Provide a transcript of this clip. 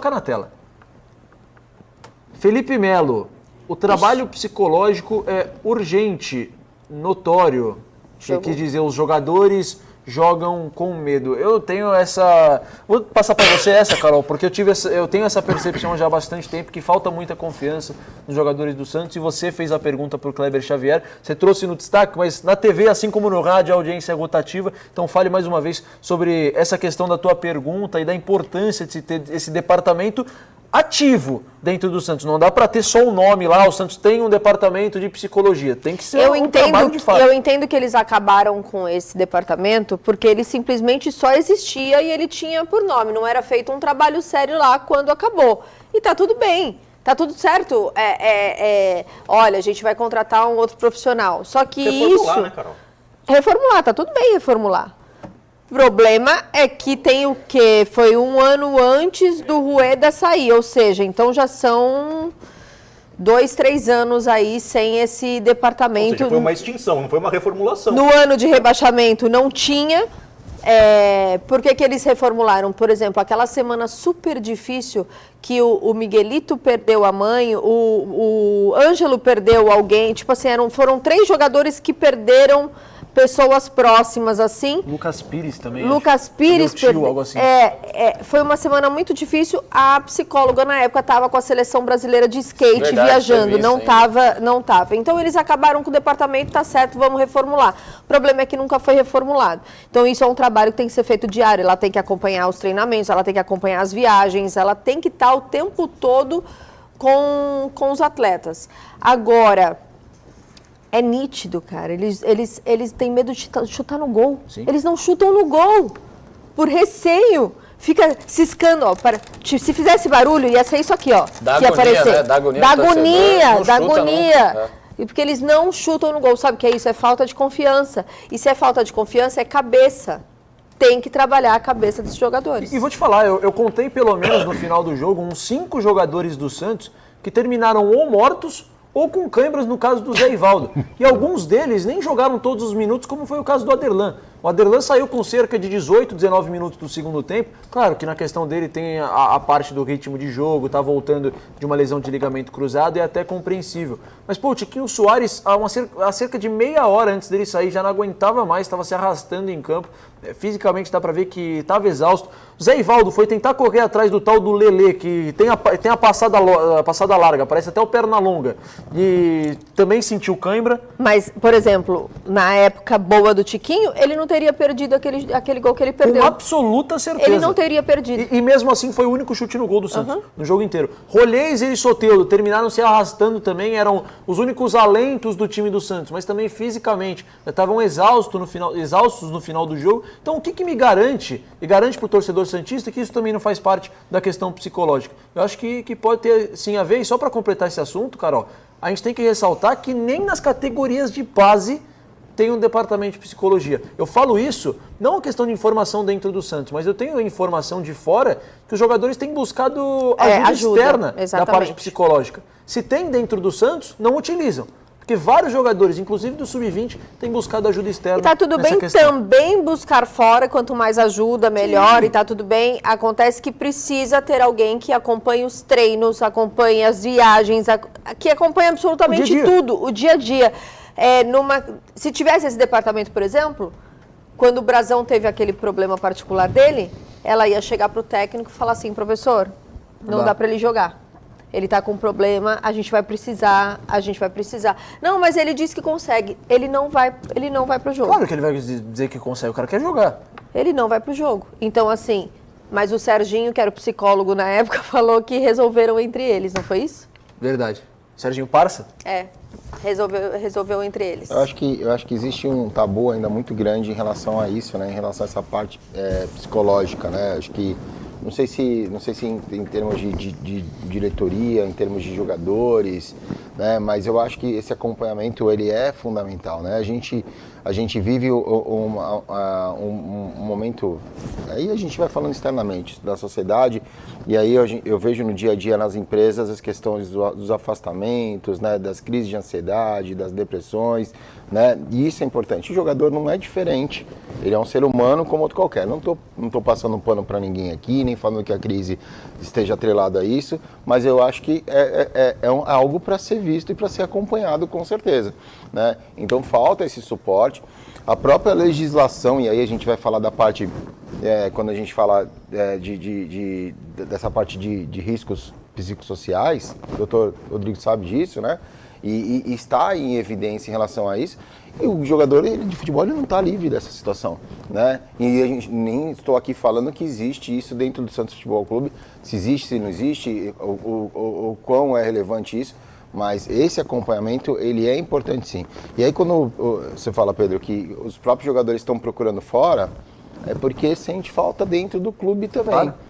colocar na tela. Felipe Melo, o trabalho psicológico é urgente, notório. Quer dizer, os jogadores jogam com medo. Eu tenho essa... Vou passar para você essa, Carol, porque eu tenho essa percepção já há bastante tempo que falta muita confiança nos jogadores do Santos, e você fez a pergunta para o Kleber Xavier, você trouxe no destaque, mas na TV, assim como no rádio, a audiência é rotativa, então fale mais uma vez sobre essa questão da tua pergunta e da importância de se ter esse departamento ativo dentro do Santos. Não dá para ter só um nome lá, o Santos tem um departamento de psicologia, tem que ser um trabalho de fato. Eu entendo que eles acabaram com esse departamento porque ele simplesmente só existia e ele tinha por nome, não era feito um trabalho sério lá quando acabou. E tá tudo bem, tá tudo certo. Olha, a gente vai contratar um outro profissional. Só que reformular, né, Carol? Reformular, tá tudo bem reformular. O problema é que tem o quê? Foi um ano antes do Rueda sair, ou seja, então já são 2, 3 anos aí sem esse departamento. Ou seja, foi uma extinção, não foi uma reformulação. No ano de rebaixamento não tinha. Por que eles reformularam? Por exemplo, aquela semana super difícil que o Miguelito perdeu a mãe, o Ângelo perdeu alguém, tipo assim, foram 3 jogadores que perderam pessoas próximas, assim. Lucas Pires também. Lucas Pires perdeu. Algo assim. Foi uma semana muito difícil. A psicóloga, na época, estava com a seleção brasileira de skate, verdade, viajando. Não tava. Então, eles acabaram com o departamento, tá certo, vamos reformular. O problema é que nunca foi reformulado. Então, isso é um trabalho que tem que ser feito diário. Ela tem que acompanhar os treinamentos, ela tem que acompanhar as viagens, ela tem que estar o tempo todo com os atletas. Agora... É nítido, cara. Eles têm medo de chutar no gol. Sim. Eles não chutam no gol. Por receio. Fica ciscando, ó. Se fizesse barulho, ia ser isso aqui, ó. Da que agonia, ia aparecer. Né? Da agonia. Da agonia. E porque eles não chutam no gol. Sabe o que é isso? É falta de confiança. E se é falta de confiança, é cabeça. Tem que trabalhar a cabeça dos jogadores. E vou te falar, eu contei pelo menos no final do jogo uns 5 jogadores do Santos que terminaram ou mortos ou com câimbras no caso do Zé Ivaldo. E alguns deles nem jogaram todos os minutos, como foi o caso do Aderlan. O Aderlan saiu com cerca de 18, 19 minutos do segundo tempo. Claro que na questão dele tem a parte do ritmo de jogo, tá voltando de uma lesão de ligamento cruzado, é até compreensível. Mas, pô, o Tiquinho Soares, há cerca de meia hora antes dele sair, já não aguentava mais, estava se arrastando em campo. Fisicamente dá pra ver que estava exausto. O Zé Ivaldo foi tentar correr atrás do tal do Lelê, que tem a passada larga, parece até o perna longa. E também sentiu cãibra. Mas, por exemplo, na época boa do Tiquinho, ele não teria perdido aquele gol que ele perdeu. Com absoluta certeza. Ele não teria perdido. E mesmo assim foi o único chute no gol do Santos, no jogo inteiro. Rolês e Soteldo terminaram se arrastando também, eram os únicos alentos do time do Santos, mas também fisicamente. Estavam exaustos no final do jogo. Então o que me garante, e garante para o torcedor santista, que isso também não faz parte da questão psicológica? Eu acho que pode ter sim a ver, e só para completar esse assunto, Carol, a gente tem que ressaltar que nem nas categorias de base tem um departamento de psicologia. Eu falo isso, não uma questão de informação dentro do Santos, mas eu tenho informação de fora que os jogadores têm buscado ajuda externa da parte psicológica. Se tem dentro do Santos, não utilizam. Porque vários jogadores, inclusive do Sub-20, têm buscado ajuda externa. E tá tudo bem também buscar fora, quanto mais ajuda, melhor, sim. E tá tudo bem. Acontece que precisa ter alguém que acompanhe os treinos, acompanhe as viagens, que acompanhe absolutamente tudo, o dia a dia. Se tivesse esse departamento, por exemplo, quando o Brazão teve aquele problema particular dele, ela ia chegar pro técnico e falar assim, professor, não dá para ele jogar. Ele está com um problema, a gente vai precisar. Não, mas ele disse que consegue. Ele não vai pro jogo. Claro que ele vai dizer que consegue, o cara quer jogar. Ele não vai pro jogo. Então, assim, mas o Serginho, que era o psicólogo na época, falou que resolveram entre eles, não foi isso? Verdade. Serginho Parça? Resolveu entre eles. Eu acho que existe um tabu ainda muito grande em relação a isso, né? Em relação a essa parte psicológica, né? Acho que Não sei se em termos de diretoria, em termos de jogadores, né? Mas eu acho que esse acompanhamento ele é fundamental, né? A gente vive um momento, aí a gente vai falando externamente da sociedade, e aí eu vejo no dia a dia nas empresas as questões dos afastamentos, né? Das crises de ansiedade, das depressões, né? E isso é importante. O jogador não é diferente, ele é um ser humano como outro qualquer. Não tô passando um pano para ninguém aqui, nem falando que a crise esteja atrelada a isso, mas eu acho que é algo para ser visto e para ser acompanhado com certeza, né? Então falta esse suporte. A própria legislação, e aí a gente vai falar da parte, quando a gente fala dessa parte de riscos psicossociais, o doutor Rodrigo sabe disso, né? E está em evidência em relação a isso. E o jogador de futebol ele não está livre dessa situação, né? E a gente nem estou aqui falando que existe isso dentro do Santos Futebol Clube, se existe, se não existe, o quão é relevante isso. Mas esse acompanhamento, ele é importante sim. E aí quando você fala, Pedro, que os próprios jogadores estão procurando fora, é porque sente falta dentro do clube também. Claro.